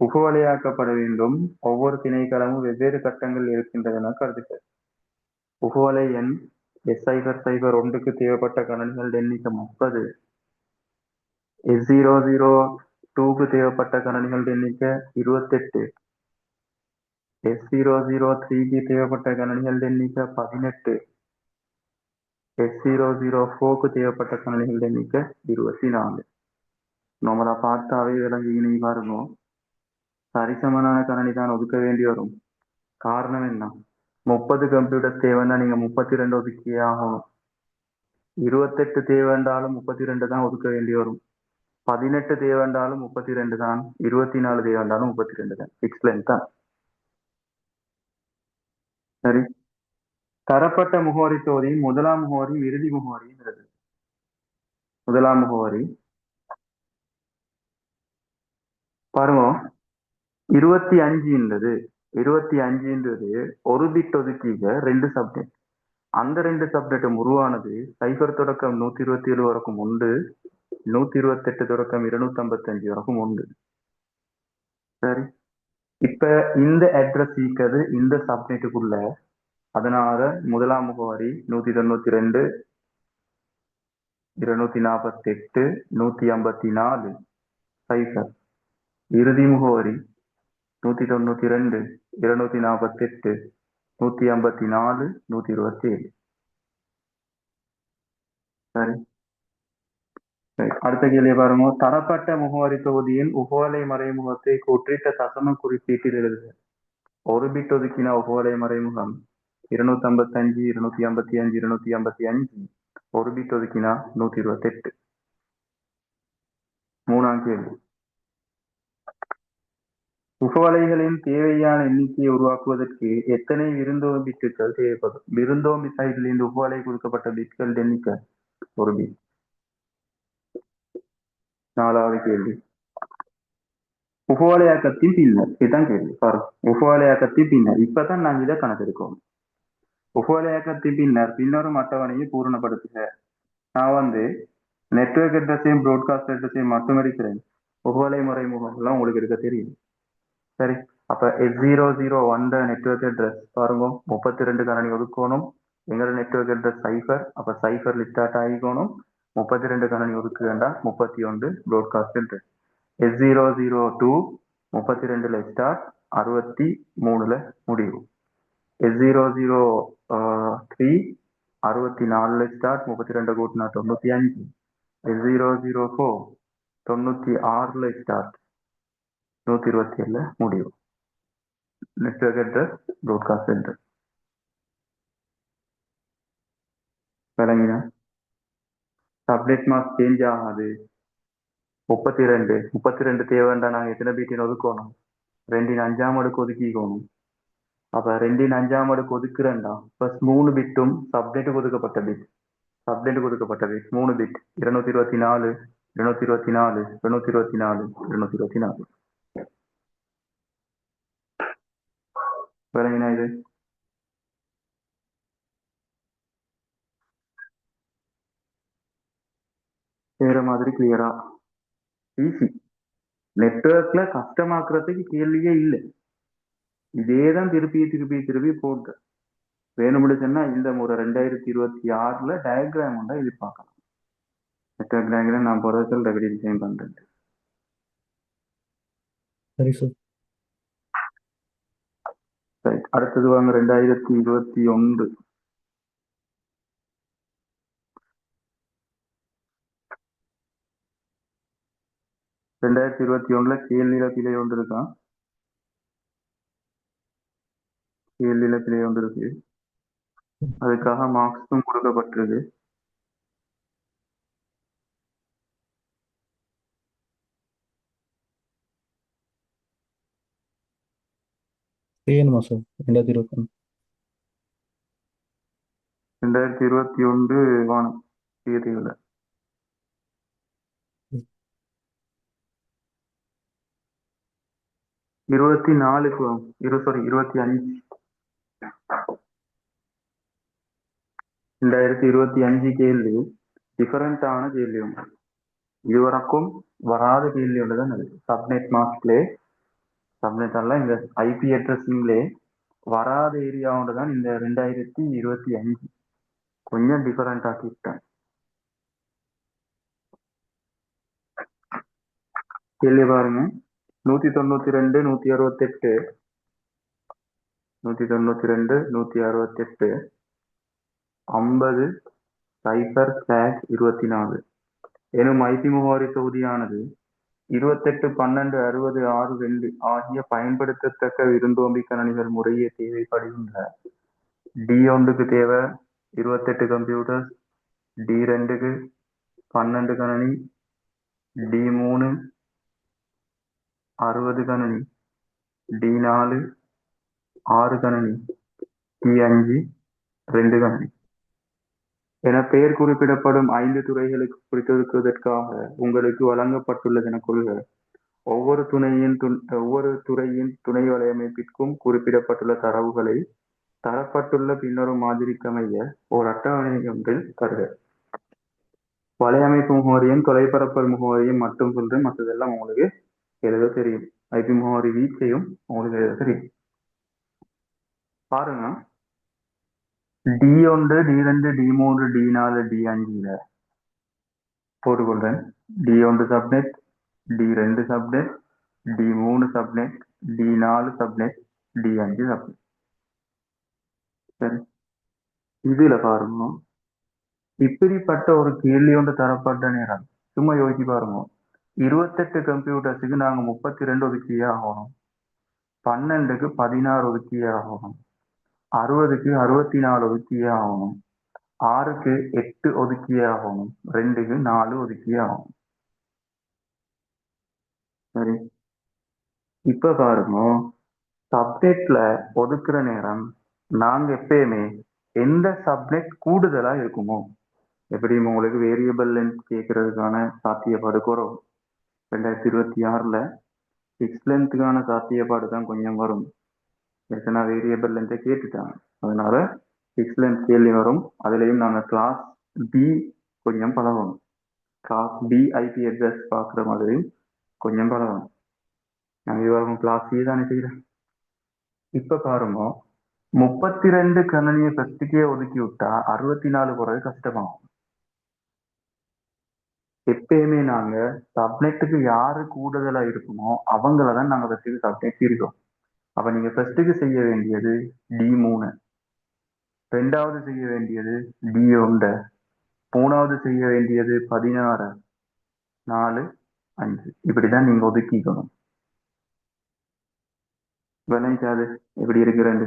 புகுவலையாக்கப்பட வேண்டும். ஒவ்வொரு திணைக்களமும் வெவ்வேறு கட்டங்கள் இருக்கின்றன கருதுக. புகுவலை எண் S001க்கு தேவைப்பட்ட கணனிகள் எண்ணிக்கை 30, S002க்கு தேவைப்பட்ட கணனிகள் எண்ணிக்கை 28, S003க்கு தேவைப்பட்ட கணனிகள் எண்ணிக்கை 18, S004க்கு தேவைப்பட்ட கணனிகள் எண்ணிக்கை 24. நம்மளை பார்த்தாவே விளங்கி பாருங்க, சரிசமனான கணனி தான் ஒதுக்க வேண்டி வரும். காரணம் என்ன, 30 கம்ப்யூட்டர் தேவைன்னா நீங்க 32 ஒதுக்கியே ஆகணும். 28 தேவைண்டாலும் 32 தான் ஒதுக்க வேண்டி வரும். 18 தேவைண்டாலும் 32 தான். 24 தேவைண்டாலும் 32 தான். ஃபிக்ஸ் லென்த் தான். சரி, தரப்பட்ட முகவரி தொகுதி முதலாம் முகவரி இறுதி முகவரிங்கிறது. முதலாம் முகவரி பாருங்க, 25 ஒரு பிட் ஒதுக்கீங்க 2 சப்நெட். அந்த 2 சப்நெட்டும் உருவானது 0 தொடக்கம் 127 வரைக்கும் உண்டு, 128 தொடக்கம் 255 வரைக்கும் உண்டு. சரி, இப்ப இந்த அட்ரஸ் ஈக்கிறது இந்த சப்நெட்டுக்குள்ள. அதனால முதலாம் முகவரி 192 248 154 0. இறுதி முகவரி 192 248 154 127. சரி, Right. அடுத்த கேள்வியை பாருங்க. தரப்பட்ட முகவரி தொகுதியின் உகவலை மறைமுகத்தை கூற்றிட்ட தசம குறிப்பீட்டில் எழுதுக. ஒரு பிட் ஒதுக்கின உகவலை மறைமுகம் 255, 255, 255. ஒரு பிட் ஒதுக்கினா 128. மூணாம் கேள்வி. உகவலைகளின் தேவையான எண்ணிக்கையை உருவாக்குவதற்கு எத்தனை விருந்தோம்பி பிட்டுகள் தேவைப்படும்? விருந்தோம்பி சைடில் இந்த உகவலை கொடுக்கப்பட்ட பிட்கள் எண்ணிக்கை ஒரு பிட். நாலாவது கேள்வி. உகவலையாக்கத்தின் பின்னர், இதுதான் கேள்வி பாருங்க. உகவலையாக்கத்தின் பின்னர் இப்பதான் நாங்க இதை கணக்கெடுக்கோம். உகவலையாக்கத்தின் பின்னர் பின்னரும் அட்டவணையை பூரணப்படுத்துக. நான் நெட்வொர்க் அட்ரஸையும் ப்ராட்காஸ்ட் அட்ரஸையும் மட்டும் எடுக்கிறேன். உகவலை மறைமுகம்லாம் உங்களுக்கு எடுக்க தெரியும். சரி, அப்ப S001 நெட்வொர்க் அட்ரஸ் பாருங்க, 32 கணனி ஒதுக்கணும். எங்களோட நெட்வொர்க் அட்ரஸ் சைஃபர், அப்ப சைஃபர்ல ஸ்டார்ட் ஆகிக்கணும். 32 கணனி ஒதுக்கு வேண்டாம், 31 ப்ராட்காஸ்ட் அட்ரஸ். S002 32ல ஸ்டார்ட், 63ல முடிவு. S003 64ல ஸ்டார்ட், 32 கூட்டினா 95. S004 96ல ஸ்டார்ட், 127ல முடிவு. நெட்வொர்க் அட்ரஸ் ப்ராட்காஸ்ட் அட்ரஸ் விளங்கினா? சப்நெட் மாஸ்க் சேஞ்ச் ஆகாது. 32 தேவைண்டா நாங்கள் எத்தனை பீட்டின் ஒதுக்கணும்? 2 5ஆம் அடுக்கு ஒதுக்கிக்கணும். அப்ப 2 5ஆம் அடுக்கு ஒதுக்குறேன்டா ஃபர்ஸ்ட் 3 பிட்டும் சப்நெட்டுக்கு ஒதுக்கப்பட்ட பிட். 3 பிட் 224, 224, 224, 224. விளங்கினா இது? வேற மாதிரி கிளியரா? ஈஸி. நெட்வொர்க்ல கஷ்டமாக்குறதுக்கு கேள்வியே இல்லை. இதேதான் திருப்பி போட்டு வேணும்னு சொன்னா இந்த முறை 2026ல டயக்ராம் ஒன்றா எதிர்பார்க்கலாம். நெட்வொர்க் டயக்ராம் நான் போறதுக்கு ரெடி டிசைன் பண்றேன். சரி சார். ரைட், அடுத்தது வாங்க 2021. 2021ல கேள்வியில பிழை ஒன்று இருக்கான். கேள்வியில பிழை ஒன்று இருக்கு, அதுக்காக மார்க்ஸும் கொடுக்கப்பட்டிருக்கு. செய்யணுமா சார்? 2021 2021 வானம் தேதியில் 24க்கு வாங்க. 25 2025 கேள்வி டிஃபரெண்டான கேள்வி ஒன்று. இதுவரைக்கும் வராத கேள்வி ஒன்று தான் இருக்கு. சப்நெட் மாஸ்க்லே, சப்நெட் எல்லாம் இந்த ஐபி அட்ரஸிங்லே வராத ஏரியா ஒன்று தான் இந்த 2025. கொஞ்சம் டிஃபரெண்ட் ஆக்கிட்டேன். கேள்வி பாருங்க. 192, 168, 192, 168, 50, 0, 24 எனும் ஐபி முகவரி தொகுதியானது 28, 12, 60, 6, 2 ஆகிய பயன்படுத்தத்தக்க விருந்தோம்பி கணனிகள் முறையே தேவைப்படுகின்ற D1க்கு தேவை 28 கம்ப்யூட்டர்ஸ், D2க்கு 12 கணனி, D3 60 கணனி, D4 6 கணனி, D5 2 கணனி என பெயர் குறிப்பிடப்படும் 5 துறைகளுக்கு குறித்தொதுக்குவதற்காக உங்களுக்கு வழங்கப்பட்டுள்ளது என கொள்க. ஒவ்வொரு துறையின் துணை வலையமைப்பிற்கும் குறிப்பிடப்பட்டுள்ள தரவுகளை தரப்பட்டுள்ள பின்னரும் மாதிரிக்கமைய ஒரு அட்டவணை ஒன்றில் தருக. வலையமைப்பு முகவரியும் தொலைபரப்பல் முகவரியும் மட்டும் சொல்றேன், மற்றதெல்லாம் உங்களுக்கு எழுத தெரியும். ஐபி முகவரி வீச்சையும் உங்களுக்கு எழுத தெரியும். பாருங்க, D1, D2, D3, D4, D5 போட்டுக்கொள்றேன். D1 subnet, D2 subnet, D3 subnet, D4 subnet, D5 subnet. சரி, இதுல பாருங்க, இப்படிப்பட்ட ஒரு கேள்வி ஒன்று தரப்பட்ட நேரம் சும்மா யோசிச்சு பாருங்க. 28 கம்ப்யூட்டர்ஸுக்கு நாங்க 32 ஒதுக்கியே ஆகணும். 12க்கு 16 ஒதுக்கியே ஆகணும். 60க்கு 64 ஒதுக்கியே ஆகணும். 6க்கு 8 ஒதுக்கியே ஆகணும். 2க்கு 4 ஒதுக்கியே ஆகணும். சரி, இப்ப பாருங்க, சப்ஜெக்ட்ல ஒதுக்குற நேரம் நாங்க எப்பயுமே எந்த சப்ஜெக்ட் கூடுதலா இருக்குமோ, எப்படியும் உங்களுக்கு வேரியபிள் லென்த் கேட்கறதுக்கான சாத்தியப்பாடு குறவு. 2026ல ஃபிக்ஸ் லென்த்துக்கான சாத்தியப்பாடு தான் கொஞ்சம் வரும். ஏற்கனவே வேரியபிள் லென்த்தை கேட்டுட்டாங்க, அதனால ஃபிக்ஸ் லென்த் கேள்வி வரும். அதுலயும் நாங்க கிளாஸ் பி கொஞ்சம் பழகணும். கிளாஸ் பி ஐபி அட்ரஸ் பார்க்குற மாதிரி கொஞ்சம் பழகணும். நாங்கள் விவாகம் கிளாஸ் சி தானே செய்கிறேன். இப்ப பாருங்க, 32 கணனியை ஃபர்ஸ்ட்டுக்கே ஒதுக்கி விட்டா 64 போறது கஷ்டமாகும். எப்பயுமே நாங்க சப்நெட்டுக்கு யாரு கூடுதலா இருக்குமோ அவங்கள தான் நாங்க ஃபர்ஸ்ட்டுக்கு சப்நெட் இருக்கோம். அப்ப நீங்க ஃபர்ஸ்ட்டுக்கு செய்ய வேண்டியது D3, ரெண்டாவது செய்ய வேண்டியது D1, மூணாவது செய்ய வேண்டியது 16, 4, 5. இப்படிதான் நீங்க ஒதுக்கிக்கணும். விளைஞ்சாது எப்படி இருக்கிறது?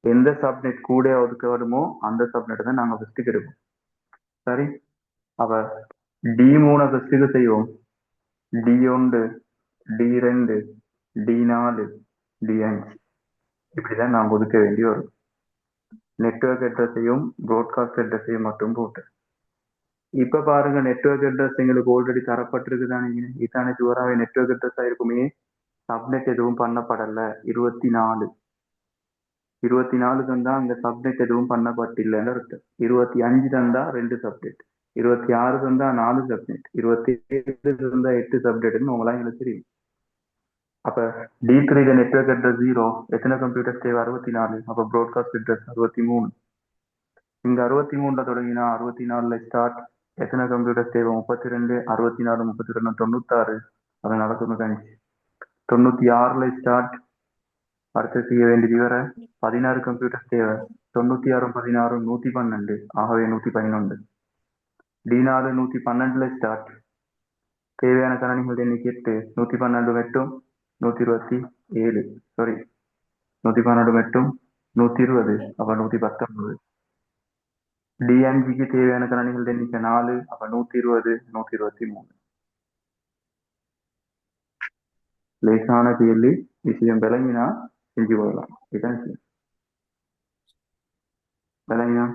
எந்த சப்நெட் கூட ஒதுக்கப்படுமோ அந்த சப்நெட் தான் நாங்க ஃபர்ஸ்ட்டுக்கு எடுப்போம். சரி, அப்ப D3 ஃபர்ஸ்ட்டுக்கு செய்வோம். D1, D2, D4, D5. இப்படிதான் நாங்க ஒதுக்க வேண்டி வரும். நெட்வொர்க் அட்ரஸையும் ப்ராட்காஸ்ட் அட்ரஸையும் மட்டும் போட்டு. இப்ப பாருங்க, நெட்வொர்க் அட்ரஸ் எங்களுக்கு ஆல்ரெடி தரப்பட்டிருக்குதானே. இதானே சுவராவே நெட்வொர்க் அட்ரஸா இருக்குமே. சப்நெட் எதுவும் பண்ணப்படல. 24 தந்தா அங்க சப்நெட் எதுவும் பண்ணப்பட்டில்லைன்னு அர்த்தம். 25 தந்தா 2 சப்நெட், 26 தந்தா 4 சப்நெட், 27 தந்தா 8 சப்நெட்னு உங்களா எங்களுக்கு தெரியும். அப்ப D3 நெட்வொர்க் அட்ரஸ் 0, எத்தனை கம்ப்யூட்டர்ஸ் தேவை? 64. அப்ப ப்ராட்காஸ்ட் அட்ரஸ் 63. இங்க 63ல தொடங்கினா 64ல ஸ்டார்ட். எத்தனை கம்ப்யூட்டர்ஸ் தேவை? 32, 64, 32, 96, அதனால 95. 96ல ஸ்டார்ட். அடுத்து செய்ய வேண்டியது வர 16 கம்ப்யூட்டர்ஸ் தேவை. 96, 16, 112, ஆகவே 111. D4 112ல start. தேவையான கணனிகள் எண்ணிக்கை 8. 112 மட்டும் 127, சாரி 112 மட்டும் 120, அப்ப 119. D5க்கு தேவையான கணனிகள் எண்ணிக்கை 4, அப்ப 120, 123. லேசான கேள்வி, விஷயம் விளங்கினா செஞ்சு கொள்ளலாம். இதுதான் விளங்கினா.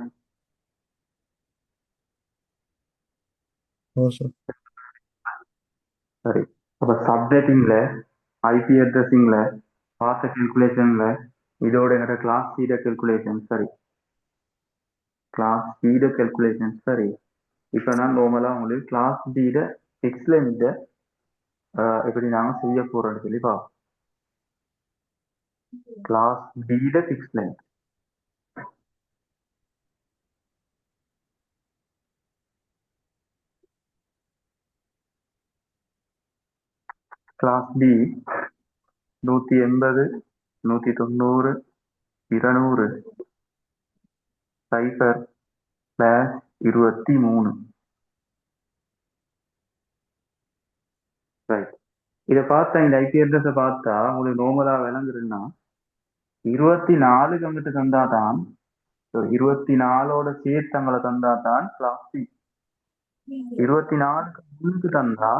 ஓ சார். சரி, அப்ப சப்நெட்டிங்ல ஐபி அட்ரஸிங்ல பார்த்த கேல்குலேஷன்ல இதோட என்னோட கிளாஸ் சீட கேல்குலேஷன் சரி. கிளாஸ் பீட கேல்குலேஷன் சரி. இப்ப நான் நார்மலா உங்களுக்கு கிளாஸ் பீட எக்ஸ்லென்ட் எப்படி நாங்க செய்ய போறோம்னு சொல்லி பார்ப்போம். கிளாஸ் பீட எக்ஸ்லென்ட். Class B 180, 190, 200, 0+23. ரைட். இதை பார்த்தா இந்த ஐபி அட்ரஸை பார்த்தா உங்களுக்கு நார்மலா விளங்குதுன்னா 24 கங்கிட்டு தந்தாதான், 24ஓட சேர்த்தங்களை தந்தாதான் கிளாஸ் சி. 24க்கு முன்னுக்கு தந்தா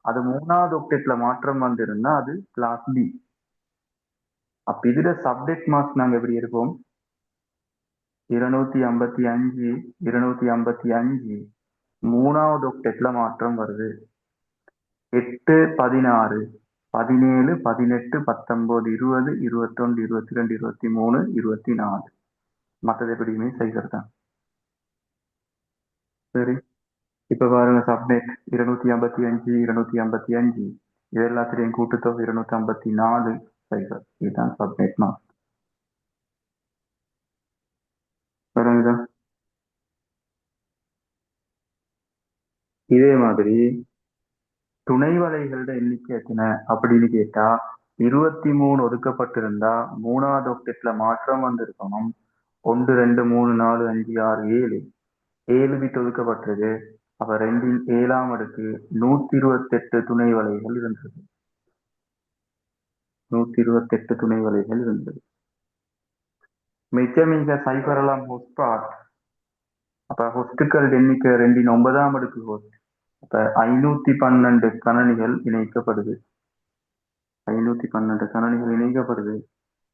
அது 3வது ஒக்டெட்ல மாற்றம் வந்திருந்தா அது கிளாஸ் பி. அப்ப இதுல சப்ஜெக்ட் மார்க்ஸ் நாங்க எப்படி இருப்போம்? 255, 255 3வது ஒக்டெட்ல மாற்றம் வருது. 8, 16, 17, 18, 19, 20, 21, 22, 23, 24. மற்றது எப்படியுமே சைகர் தான். சரி, இப்ப பாருங்க, சப்நெட் 255, 255 இது எல்லாத்திலையும் கூட்டுத்தொகை 254 சைபர். இதுதான் சப்நெட் மாஸ்க். பாருங்க, இதே மாதிரி துணை வலைகளோட எண்ணிக்கை எத்தனை அப்படின்னு கேட்டா 23 ஒதுக்கப்பட்டிருந்தா 3வது ஒக்டெட்ல மாற்றம் வந்திருக்கணும். 1, 2, 3, 4, 5, 6, 7 பிட் ஒதுக்கப்பட்டிருக்கு. அப்ப 2 7 அடுக்கு 128 துணை வலைகள் இருந்தது. 128 துணை வலைகள் இருந்தது. மிச்சம் இங்க சைபர் எல்லாம் ஹோஸ்ட் பார்ட். அப்ப ஹொஸ்டுக்கள் எண்ணிக்கை 2 9 அடுக்கு ஹோஸ்ட். அப்ப 512 கணனிகள் இணைக்கப்படுது. 512 கணனிகள் இணைக்கப்படுது.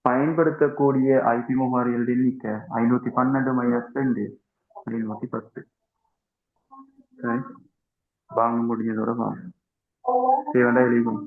பயன்படுத்தக்கூடிய ஐபி முகவரிகள் எண்ணிக்கை 512 - 2 710. சரி, வாங்க முடிஞ்சதோட வாங்க. தேவைண்டா எழுதிக்கணும்.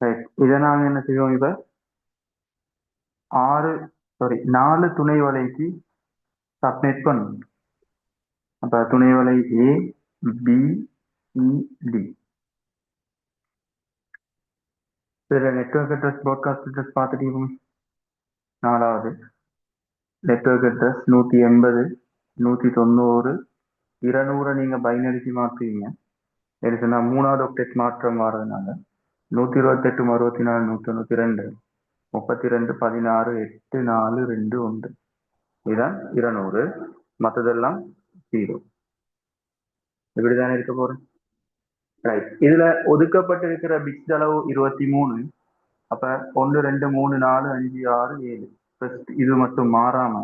ரைட், இதை நாங்கள் என்ன செய்வோம் இப்போ நாலு துணை வலைக்கு சப்மிட் பண்ணும். அப்போ துணை வலை ஏ, பி, சி, டி. இதில் நெட்வொர்க் அட்ரஸ் ப்ராட்காஸ்ட் அட்ரஸ் பார்த்துட்டீங்க. நாலாவது நெட்வொர்க் அட்ரஸ் 180, 190, 200 நீங்கள் பைனரிக்கு மாற்றுவீங்க. இருக்குன்னா மூணாவது ஒக்டெட் மாற்றம் மாறதுனால 128, 64, 192, 32, 16, 8, 4, 2, 1. இதுதான் 200. மற்றதெல்லாம் 0. இப்படிதானே இருக்க போறேன். ரைட், இதுல ஒதுக்கப்பட்டிருக்கிற பிட்ஸ் அளவு 23. அப்ப 1, 2, 3, 4, 5, 6, 7. ஃபர்ஸ்ட் இது மட்டும் மாறாம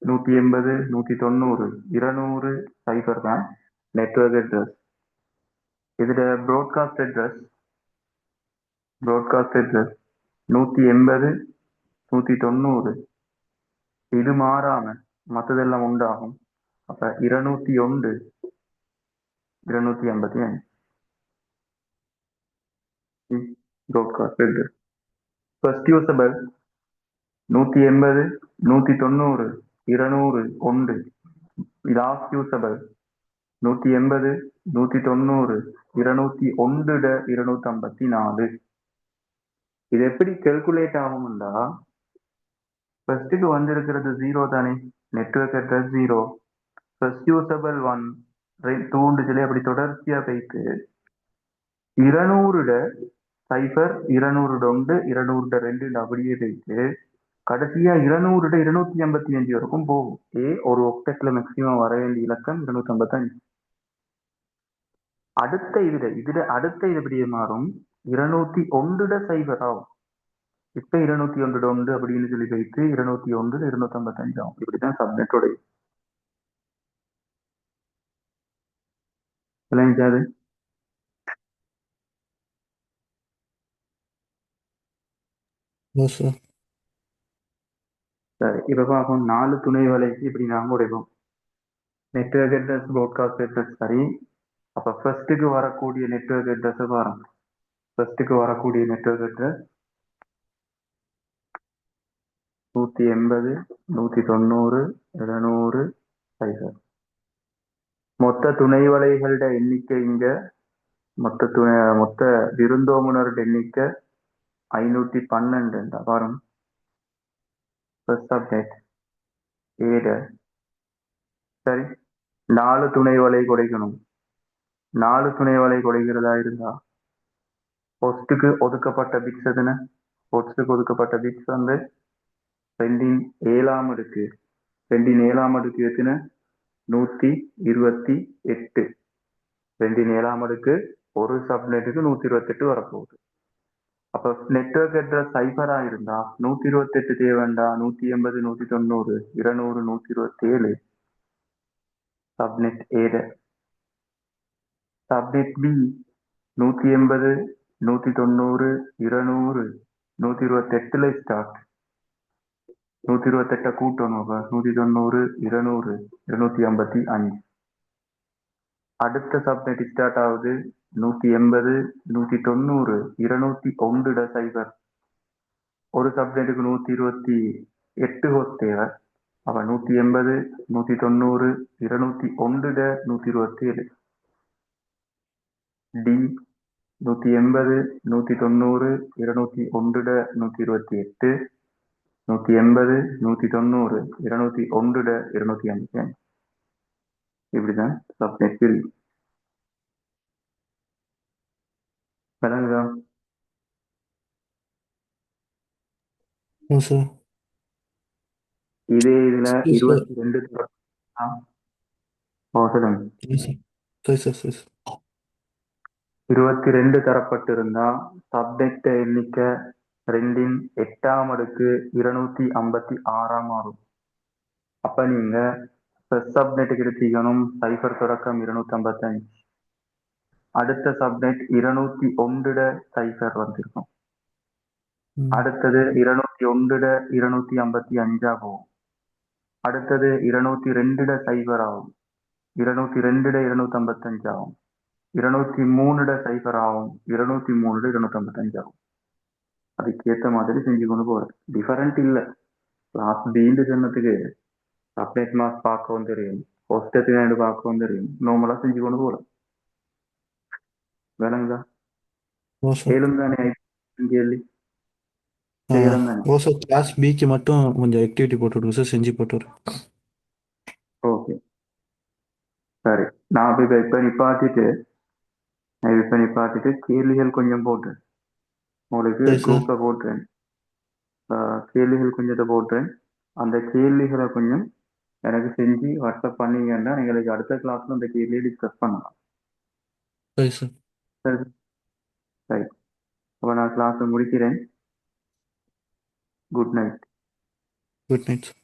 180, 190, 200 சைபர் தான் நெட்வொர்க் அட்ரஸ். இதுல ப்ராட்காஸ்ட் அட்ரஸ் 180, 190. இது மாறாம மற்றதெல்லாம் உண்டாகும். அப்ப 201, 255 broadcast address. First usable 180, 190, 200, 1. Last usable 180, 190, 201, 254. இது எப்படி கால்குலேட் ஆகும்னா, ஃபர்ஸ்ட்டுக்கு வந்திருக்கிறது 0 தானே, நெட்வொர்க் அட்ரஸ் 0. ஃபர்ஸ்ட் யூசபிள் 1, 2 சொல்லி அப்படி தொடர்ச்சியா போயிட்டு 200 சைபர், 200 1, 200 2 அப்படியே போயிட்டு கடைசியா 200 255 வரைக்கும் போகும். ஒரு ஒக்டெட்ல மேக்சிமம் வர வேண்டிய இலக்கம் 255. அடுத்த இது எப்படியே மாறும், 201 சைபர் ஆகும். இப்ப 201 அப்படின்னு சொல்லி போயிட்டு 201 255 ஆகும். இப்படிதான் சப்நெட்டோட விளைஞ்சாது. No, sir. சரி, இப்ப பார்ப்போம் 4 துணை வலைக்கு இப்படி நாம உடைப்போம். Network address, broadcast address. சரி, அப்ப ஃபர்ஸ்ட்டுக்கு வரக்கூடிய நெட்வொர்க் அட்ரஸ் பாருங்க. ஃபர்ஸ்ட்டுக்கு வரக்கூடிய நெட்வொர்க் அட்ரஸ் 180, 190, 200 சைபர். மொத்த துணை வலைகளோட எண்ணிக்கை இங்க, மொத்த விருந்தோமுனரோட எண்ணிக்கை 512 பாருங்க. ஃபர்ஸ்ட் சப்நெட் ஏட. சரி, 4 துணை வலை குறைக்கணும். 4 துணை வலை குறைக்கிறதா இருந்தா ஹோஸ்டுக்கு ஒதுக்கப்பட்ட பிட்ஸ் எதுன, ஹோஸ்டுக்கு ஒதுக்கப்பட்ட பிட்ஸ் வந்து 2 அடுக்கு 2 எத்தனை, 128. 2 அடுக்கு ஒரு சப்நெட்டுக்கு 128 வரப்போகுது. அப்ப நெட்வொர்க் அட்ரஸ் சைபரா இருந்தா 128 தேவைண்டா, 180, 190, 200, 127 சப்நெட் ஏட. Subnet B 180, 190, 200, 128 start. 128 கூட்டணும். அப்ப 190, 200, 255. அடுத்த சப்நெட் ஸ்டார்ட் ஆகுது 180, 190, 201 சைபர். ஒரு சப்நெட்டுக்கு 128 ஹோஸ்ட் தேவை. அப்ப 180, 190, 201, 127. டி 180, 190, 201, 128, 180, 190, 201, 255. இப்படிதான் சப்நெட் பிரிவு. விளங்குதா? No, sir. இதே இதுல Yes, sir. 22 சொல்லுங்க. Yes, sir. Sorry, sir. Sorry, sir. 22 தரப்பட்டிருந்தா subnet எண்ணிக்கை 2 அடுக்கு 256 மாறும். அப்ப நீங்க சப்நெட்டுக்கு எடுத்துக்கணும் சைபர் தொடக்கம் 255. அடுத்த சப்நெட் 201 சைபர் வந்திருக்கும். அடுத்தது 201 255 போகும். அடுத்தது 202 சைபர் ஆகும். 202 255 ஆகும். 203.0 ஆகும், 203.255 ஆகும். அதுக்கேற்ற மாதிரி செஞ்சு கொண்டு போறேன். டிஃபரெண்ட் இல்லை. கிளாஸ் பின்னு சொன்னதுக்கு சப்நெட் மாஸ்க் பார்க்கவும் தெரியும், ஹோஸ்டத்தினாண்டு பார்க்கவும் தெரியும், நார்மலா செஞ்சு கொண்டு போறேன். விளங்குதா? ஓ சார். ஏழும் தானே கேள்வி ஆ செய்யலாம் தானே? ஓ சார், கிளாஸ் பிக்கு மட்டும் கொஞ்சம் ஆக்டிவிட்டி போட்டு விடுங்க சார், செஞ்சு போட்டு விடுறேன். ஓகே, சரி. நான் இப்ப நிப்பாட்டிட்டு கேள்விகள் கொஞ்சம் போட்டேன் உங்களுக்கு, சரி சார். குரூப்ல போட்டேன். கேள்விகள் கொஞ்சத்தை போட்டேன். அந்த கேள்விகளை கொஞ்சம் எனக்கு செஞ்சு வாட்ஸ்அப் பண்ணீங்கன்னா எங்களுக்கு அடுத்த கிளாஸ்ல அந்த கேள்வியை டிஸ்கஸ் பண்ணலாம். சரி சார். சரி, சரி. அப்போ நான் கிளாஸை முடிக்கிறேன். Good night. Good night sir.